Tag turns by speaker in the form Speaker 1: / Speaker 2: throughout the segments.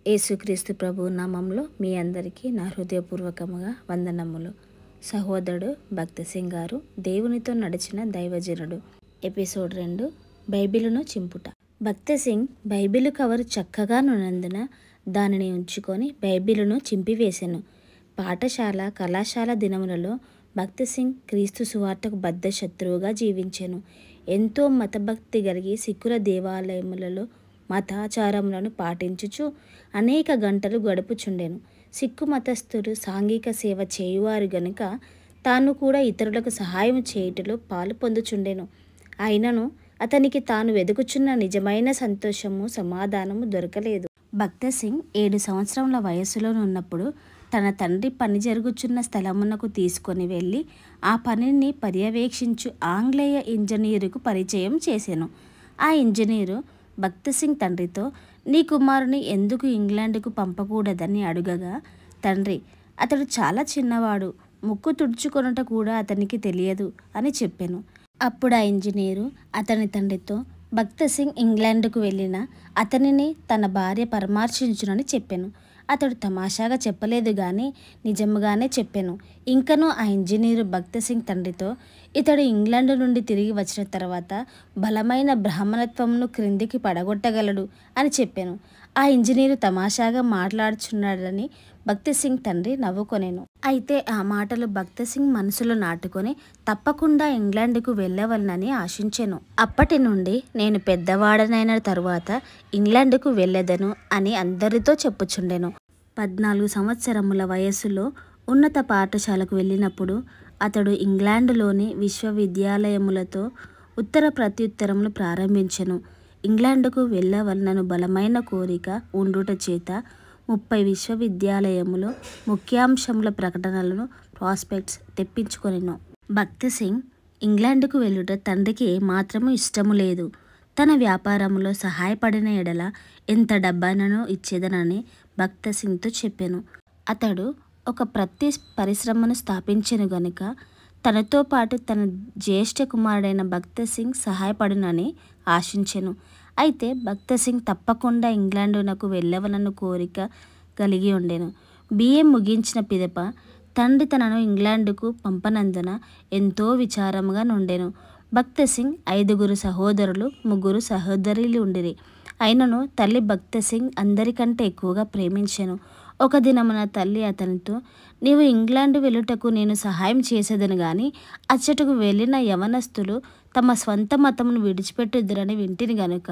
Speaker 1: యేసుక్రీస్తు ప్రభు నామంలో మీ అందరికీ నా హృదయపూర్వకముగా వందనములు. సహోదరుడు భక్త సింగ్ గారు దేవునితో నడిచిన దైవజనుడు. ఎపిసోడ్ 2, బైబిలును చింపుట. భక్త సింగ్ బైబిలు కవరు చక్కగా నున్నందున దానిని ఉంచుకొని బైబిలును చింపివేసెను. పాఠశాల కళాశాల దినములలో భక్త సింగ్ క్రీస్తు సువార్తకు బద్ధ శత్రువుగా జీవించెను. ఎంతో మతభక్తి కలిగి సిక్కుల దేవాలయములలో మతాచారములను పాటించుచు అనేక గంటలు గడుపుచుండెను. సిక్కు మతస్థులు సాంఘిక సేవ చేయువారు గనుక తాను కూడా ఇతరులకు సహాయం చేయుటలో పాలు పొందుచుండెను. అయినను అతనికి తాను వెదుకుచున్న నిజమైన సంతోషము సమాధానము దొరకలేదు. భక్త సింగ్ 7 సంవత్సరముల వయస్సులో ఉన్నప్పుడు తన తండ్రి పని జరుగుచున్న స్థలమునకు తీసుకొని వెళ్ళి ఆ పనిని పర్యవేక్షించు ఆంగ్లేయ ఇంజనీరుకు పరిచయం చేసెను. ఆ ఇంజనీరు భక్త సింగ్ తండ్రితో, నీ కుమారుని ఎందుకు ఇంగ్లాండ్కు పంపకూడదని అడుగగా, తండ్రి, అతడు చాలా చిన్నవాడు, ముక్కు తుడుచుకొనుట కూడా అతనికి తెలియదు అని చెప్పెను. అప్పుడు ఆ ఇంజనీరు అతని తండ్రితో, భక్త సింగ్ ఇంగ్లాండ్కు వెళ్ళిన అతనిని తన భార్య పరామర్శించునని చెప్పెను. అతడు తమాషాగా చెప్పలేదు గాని నిజముగానే చెప్పెను. ఇంకనూ ఆ ఇంజనీరు భక్త సింగ్ తండ్రితో, ఇతడు ఇంగ్లాండ్ నుండి తిరిగి వచ్చిన తర్వాత బలమైన బ్రాహ్మణత్వమును క్రిందికి పడగొట్టగలడు అని చెప్పెను. ఆ ఇంజనీరు తమాషాగా మాట్లాడుచున్నాడని భక్త సింగ్ తండ్రి నవ్వుకొనెను. అయితే ఆ మాటలు భక్త సింగ్ మనసులో నాటుకొని తప్పకుండా ఇంగ్లాండ్కు వెళ్ళవలనని ఆశించెను. అప్పటి నుండి నేను పెద్దవాడనైన తరువాత ఇంగ్లాండ్కు వెళ్ళెదను అని అందరితో చెప్పుచుండెను. 14 సంవత్సరముల వయస్సులో ఉన్నత పాఠశాలకు వెళ్ళినప్పుడు అతడు ఇంగ్లాండ్లోని విశ్వవిద్యాలయములతో ఉత్తర ప్రత్యుత్తరములు ప్రారంభించెను. ఇంగ్లాండ్కు వెళ్ళవలనను బలమైన కోరిక ఉండుట చేత 30 విశ్వవిద్యాలయములో ముఖ్యాంశముల ప్రకటనలను ప్రాస్పెక్ట్స్ తెప్పించుకొనెను. భక్త సింగ్ ఇంగ్లాండ్కు వెళ్ళుట తండ్రికి ఏమాత్రము ఇష్టము లేదు. తన వ్యాపారములో సహాయపడిన ఎడల ఎంత డబ్బైనను ఇచ్చేదనని భక్త సింగ్తో చెప్పెను. అతడు ఒక ప్రతి పరిశ్రమను స్థాపించెను గనుక తనతో పాటు తన జ్యేష్ఠ కుమారుడైన భక్త సింగ్ సహాయపడునని ఆశించెను. అయితే భక్త సింగ్ తప్పకుండా ఇంగ్లాండునకు వెళ్ళవలన కోరిక కలిగి ఉండెను. బిఏ ముగించిన పిదప తండ్రి తనను ఇంగ్లాండుకు పంపనందున ఎంతో విచారముగా నుండెను. భక్త సింగ్ 5 సహోదరులు 3 సహోదరులు ఉండిరి. అయినను తల్లి భక్త సింగ్ అందరికంటే ఎక్కువగా ప్రేమించెను. ఒక దినమున తల్లి అతనితో, నీవు ఇంగ్లాండ్ వెళ్ళుటకు నేను సహాయం చేసేదను గాని అచ్చటకు వెళ్ళిన యవనస్తులు తమ స్వంత మతమును విడిచిపెట్టుదురని వింటిని గనుక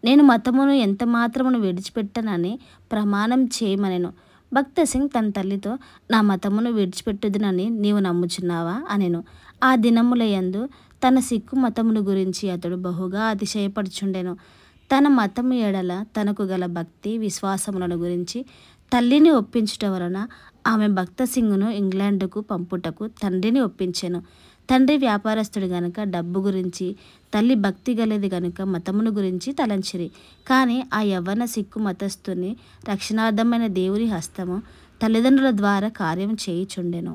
Speaker 1: నేను మతమును ఎంత మాత్రమును విడిచిపెట్టనని ప్రమాణం చేయమనెను. భక్త సింగ్ తన తల్లితో, నా మతమును విడిచిపెట్టుదునని నీవు నమ్ముచున్నావా అనెను. ఆ దినముల యందు తన సిక్కు మతమును గురించి అతడు బహుగా అతిశయపడుచుండెను. తన మతము ఎడల తనకు గల భక్తి విశ్వాసములను గురించి తల్లిని ఒప్పించుట వలన ఆమె భక్త సింగ్ను ఇంగ్లాండ్కు పంపుటకు తండ్రిని ఒప్పించెను. తండ్రి వ్యాపారస్తుడు గనుక డబ్బు గురించి, తల్లి భక్తి గలది గనుక మతమును గురించి తలంచిరి. కానీ ఆ యవ్వన సిక్కు మతస్థుని రక్షణార్థమైన దేవుని హస్తము తల్లిదండ్రుల ద్వారా కార్యం చేయుచుండెను.